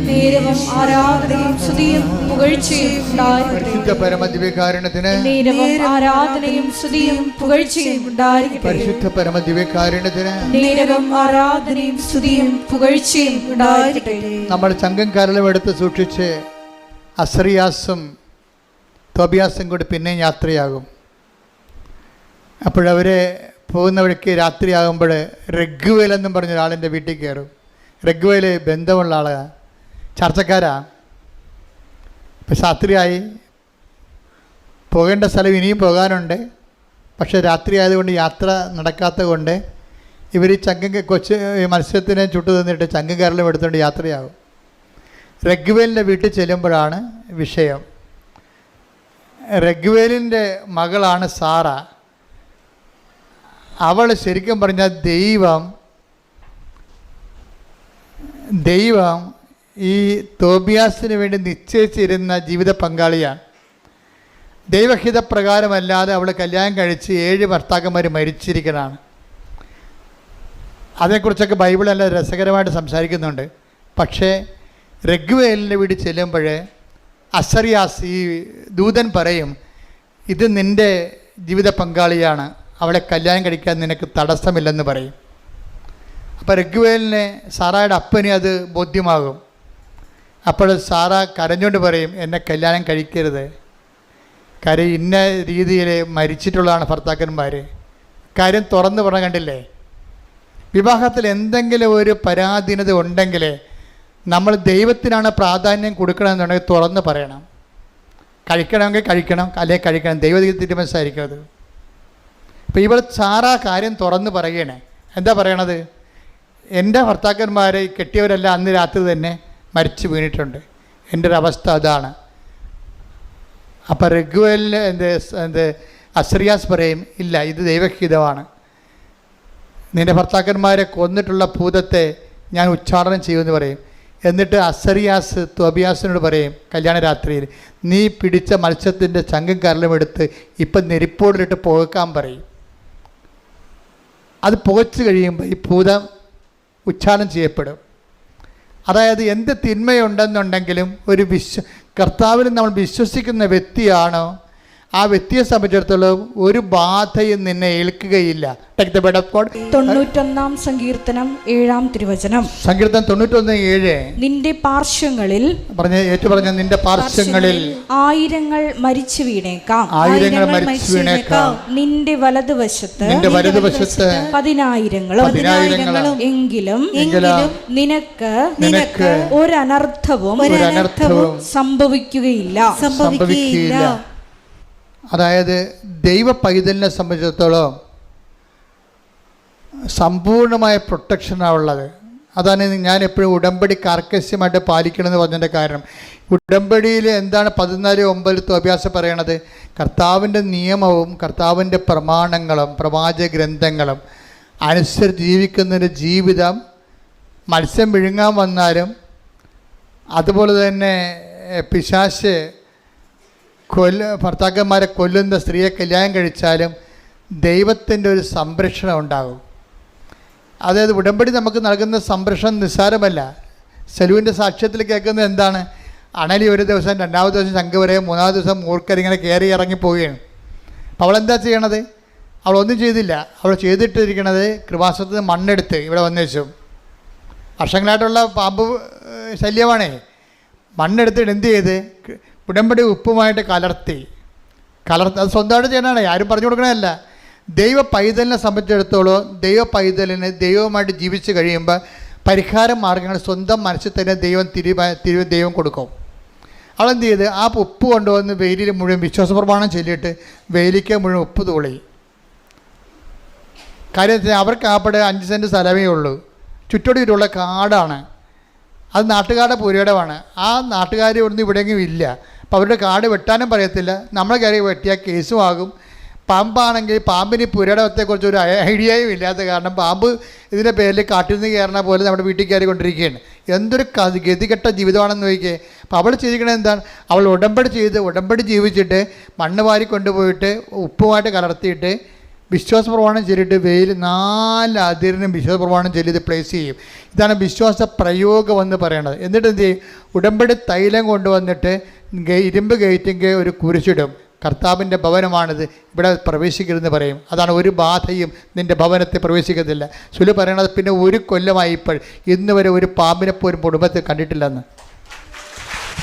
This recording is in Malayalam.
നേരവും ആരാധനയും സ്തുതിയും പുകഴ്ചയും ഉണ്ടായിരിക്കട്ടെ. പരിശുദ്ധ പരമദിവ്യകാരുണ്യത്തിന് നേരവും ആരാധനയും സ്തുതിയും പുകഴ്ചയും ഉണ്ടായിരിക്കട്ടെ. പരിശുദ്ധ പരമദിവ്യകാരുണ്യത്തിന് നേരവും ആരാധനയും സ്തുതിയും പുകഴ്ചയും ഉണ്ടായിരിക്കട്ടെ. നമ്മൾ ചങ്കം കരളും എടുത്ത് സൂക്ഷിച്ച് അസറിയാസും തോബിയാസും കൂടി പിന്നെയും യാത്രയാകും. അപ്പോഴവരെ പോകുന്ന വഴിക്ക് രാത്രിയാകുമ്പോൾ റഗ്വേൽ എന്നും പറഞ്ഞ ഒരാളിൻ്റെ വീട്ടിൽ കയറും. റഗ്വേൽ ബന്ധമുള്ള ആളാണ്, ചർച്ചക്കാരാ. ഇപ്പം രാത്രിയായി, പോകേണ്ട സ്ഥലം ഇനിയും പോകാനുണ്ട്. പക്ഷേ രാത്രി ആയതുകൊണ്ട് യാത്ര നടക്കാത്തത് കൊണ്ട് ഇവർ ഈ കൊച്ചു മത്സ്യത്തിനെ ചുട്ടു തന്നിട്ട് ചങ്കം കരളും എടുത്തുകൊണ്ട് യാത്രയാകും. റഗ്വേലിൻ്റെ വീട്ടിൽ ചെല്ലുമ്പോഴാണ് വിഷയം. റഗ്വേലിൻ്റെ മകളാണ് സാറ. അവൾ ശരിക്കും പറഞ്ഞാൽ ദൈവം ഈ തോബിയാസിന് വേണ്ടി നിശ്ചയിച്ചിരുന്ന ജീവിത പങ്കാളിയാണ്. ദൈവഹിതപ്രകാരമല്ലാതെ അവൾ കല്യാണം കഴിച്ച് 7 ഭർത്താക്കന്മാർ മരിച്ചിരിക്കുന്നതാണ്. അതേക്കുറിച്ചൊക്കെ ബൈബിൾ നല്ല രസകരമായിട്ട് സംസാരിക്കുന്നുണ്ട്. പക്ഷേ റഗ്വേലിൻ്റെ വീട്ടിൽ ചെല്ലുമ്പോൾ അസറിയാസ്, ഈ ദൂതൻ പറയും, ഇത് നിൻ്റെ ജീവിത പങ്കാളിയാണ്, അവളെ കല്യാണം കഴിക്കാൻ നിനക്ക് തടസ്സമില്ലെന്ന് പറയും. അപ്പോൾ റഗ്വേലിനെ സാറായുടെ അപ്പന് അത് ബോധ്യമാകും. അപ്പോൾ സാറ കരഞ്ഞുകൊണ്ട് പറയും, എന്നെ കല്യാണം കഴിക്കരുത്, കാര്യം ഇന്ന രീതിയിൽ മരിച്ചിട്ടുള്ളതാണ് ഭർത്താക്കന്മാർ. കാര്യം തുറന്ന് പറഞ്ഞ കണ്ടില്ലേ, വിവാഹത്തിൽ എന്തെങ്കിലും ഒരു പരാധീനത ഉണ്ടെങ്കിൽ നമ്മൾ ദൈവത്തിനാണ് പ്രാധാന്യം കൊടുക്കണമെന്നുണ്ടെങ്കിൽ തുറന്ന് പറയണം. കഴിക്കണമെങ്കിൽ കഴിക്കണം, അല്ലെങ്കിൽ കഴിക്കണം. ദൈവതീരുമാനമായിരിക്കും അത്. ഇപ്പോൾ ഇവൾ സാറ കാര്യം തുറന്ന് പറയണേ. എന്താ പറയണത്? എൻ്റെ ഭർത്താക്കന്മാരെ കെട്ടിയവരെല്ലാം അന്ന് രാത്രി തന്നെ മരിച്ചു വീണിട്ടുണ്ട്, എൻ്റെ ഒരു അവസ്ഥ അതാണ്. അപ്പോൾ റഗ്വേലിന് അസറിയാസ് പറയും, ഇല്ല, ഇത് ദൈവഹിതമാണ്. നിൻ്റെ ഭർത്താക്കന്മാരെ കൊന്നിട്ടുള്ള ഭൂതത്തെ ഞാൻ ഉച്ചാടനം ചെയ്യുമെന്ന് പറയും. എന്നിട്ട് അസറിയാസ് തോബിയാസിനോട് പറയും, കല്യാണ രാത്രിയിൽ നീ പിടിച്ച മത്സ്യത്തിൻ്റെ ചങ്കും കരലും എടുത്ത് ഇപ്പം നെരിപ്പോടിലിട്ട് പുകക്കാൻ പറയും. അത് പുകച്ച് കഴിയുമ്പോൾ ഈ ഭൂതം ഉച്ചാരണം ചെയ്യപ്പെടും. അതായത് എന്ത് തിന്മയുണ്ടെന്നുണ്ടെങ്കിലും കർത്താവിൽ നമ്മൾ വിശ്വസിക്കുന്ന വ്യക്തിയാണോ, ആ വ്യക്തിയെ സംബന്ധിച്ചിടത്തോളം ഒരു ബാധയും നിന്നെ ഏൽക്കുകയില്ല. 91 സങ്കീർത്തനം 7 തിരുവചനം. സങ്കീർത്തനം 91:7. നിന്റെ പാർശ്വങ്ങളിൽ നിന്റെ പാർശ്വങ്ങളിൽ ആയിരങ്ങൾ മരിച്ചു വീണേക്കാം, നിന്റെ വലതുവശത്ത് 10,000 എങ്കിലും നിനക്ക് ഒരനർത്ഥവും സംഭവിക്കുകയില്ല. അതായത് ദൈവ പൈതലിനെ സംബന്ധിച്ചിടത്തോളം സമ്പൂർണമായ പ്രൊട്ടക്ഷനാണ് ഉള്ളത്. അതാണ് ഞാൻ എപ്പോഴും ഉടമ്പടി കാർക്കശ്യമായിട്ട് പാലിക്കണമെന്ന് പറഞ്ഞതിൻ്റെ കാരണം. ഉടമ്പടിയിൽ എന്താണ് 14:9 തോബിയാസ് പറയണത്? കർത്താവിൻ്റെ നിയമവും കർത്താവിൻ്റെ പ്രമാണങ്ങളും പ്രവാചക ഗ്രന്ഥങ്ങളും അനുസരിച്ച് ജീവിക്കുന്നൊരു ജീവിതം മത്സ്യം വിഴുങ്ങാൻ വന്നാലും, അതുപോലെ തന്നെ പിശാച് ഭർത്താക്കന്മാരെ കൊല്ലുന്ന സ്ത്രീയെ കല്യാണം കഴിച്ചാലും ദൈവത്തിൻ്റെ ഒരു സംരക്ഷണം ഉണ്ടാകും. അതായത് ഉടമ്പടി നമുക്ക് നൽകുന്ന സംരക്ഷണം നിസ്സാരമല്ല. സെലുവിൻ്റെ സാക്ഷ്യത്തിൽ കേൾക്കുന്നത് എന്താണ്? അണലി ഒരു ദിവസം, 2ാമത്തെ ദിവസം ശംഖ് വരെ, 3ാമത്തെ ദിവസം മൂർക്കരിങ്ങനെ കയറി ഇറങ്ങി പോവുകയാണ്. അപ്പോൾ അവളെന്താ ചെയ്യണത്? അവളൊന്നും ചെയ്തില്ല. അവൾ ചെയ്തിട്ടിരിക്കണത് കൃപാസനത്തിൽ നിന്ന് മണ്ണെടുത്ത് ഇവിടെ വന്നു വെച്ചു. വർഷങ്ങളായിട്ടുള്ള പാമ്പ് ശല്യമാണേ. മണ്ണെടുത്തിട്ട് എന്ത് ചെയ്ത് ഉടമ്പടി ഉപ്പുമായിട്ട് കലർത്തി അത് സ്വന്തമായിട്ട് ചെയ്യണതാണ്, ആരും പറഞ്ഞു കൊടുക്കണമല്ല. ദൈവ പൈതലിനെ സംബന്ധിച്ചിടത്തോളം ദൈവ പൈതലിന് ദൈവമായിട്ട് ജീവിച്ച് കഴിയുമ്പോൾ പരിഹാര മാർഗ്ഗങ്ങൾ സ്വന്തം മനസ്സിൽ തന്നെ ദൈവം കൊടുക്കും. അവളെന്ത് ചെയ്ത് ആ ഉപ്പ് കൊണ്ടുവന്ന് വെയിലിൽ മുഴുവൻ വിശ്വാസപ്രമാണം ചൊല്ലിയിട്ട് വെയിലിക്ക് മുഴുവൻ ഉപ്പ് തൂളി. കാര്യത്തിൽ അവർക്ക് ആപ്പടെ 5 സെൻറ്റ് സ്ഥലമേ ഉള്ളൂ, ചുറ്റോടിയിട്ടുള്ള കാടാണ്. അത് നാട്ടുകാരുടെ പുരയിടമാണ്. ആ നാട്ടുകാർ ഒന്നും ഇവിടെയെങ്കിലും ഇല്ല. അപ്പോൾ അവരുടെ കാട് വെട്ടാനും പറയത്തില്ല. നമ്മളെ കയറി വെട്ടിയാൽ കേസും ആകും. പാമ്പാണെങ്കിൽ പാമ്പിന് പുരയിടത്തെക്കുറിച്ച് ഒരു ഐഡിയയും ഇല്ലാത്ത കാരണം പാമ്പ് ഇതിൻ്റെ പേരിൽ കാട്ടിൽ നിന്ന് കയറണ പോലെ നമ്മുടെ വീട്ടിൽ കയറി കൊണ്ടിരിക്കുകയാണ്. എന്തൊരു ഗതികെട്ട ജീവിതമാണെന്ന് നോക്കിയേ. അപ്പോൾ അവൾ ചെയ്തിരിക്കണത് എന്താണ്? അവൾ ഉടമ്പടി ജീവിച്ചിട്ട് മണ്ണ് വാരി കൊണ്ടുപോയിട്ട് ഉപ്പുമായിട്ട് കലർത്തിയിട്ട് വിശ്വാസ പ്രമാണം ചൊല്ലിയിട്ട് വെയിൽ 4 അതിരിനും വിശ്വാസ പ്രമാണം ചൊല്ലി ഇത് പ്ലേസ് ചെയ്യും. ഇതാണ് വിശ്വാസ പ്രയോഗം എന്ന് പറയുന്നത്. എന്നിട്ട് എന്ത് ചെയ്യും? ഉടമ്പടി തൈലം കൊണ്ടുവന്നിട്ട് ഇരുമ്പ് ഗേറ്റിൻ്റെ ഒരു കുരിശിടും. കർത്താവിൻ്റെ ഭവനമാണിത്, ഇവിടെ പ്രവേശിക്കരുതെന്ന് പറയും. അതാണ് ഒരു ബാധയും നിൻ്റെ ഭവനത്തെ പ്രവേശിക്കത്തില്ല. സുലു പറയണത് പിന്നെ 1 കൊല്ലമായി ഇപ്പോൾ ഇന്ന് വരെ ഒരു പാമ്പിനെ പോലും കുടുംബത്തിൽ കണ്ടിട്ടില്ലെന്ന്.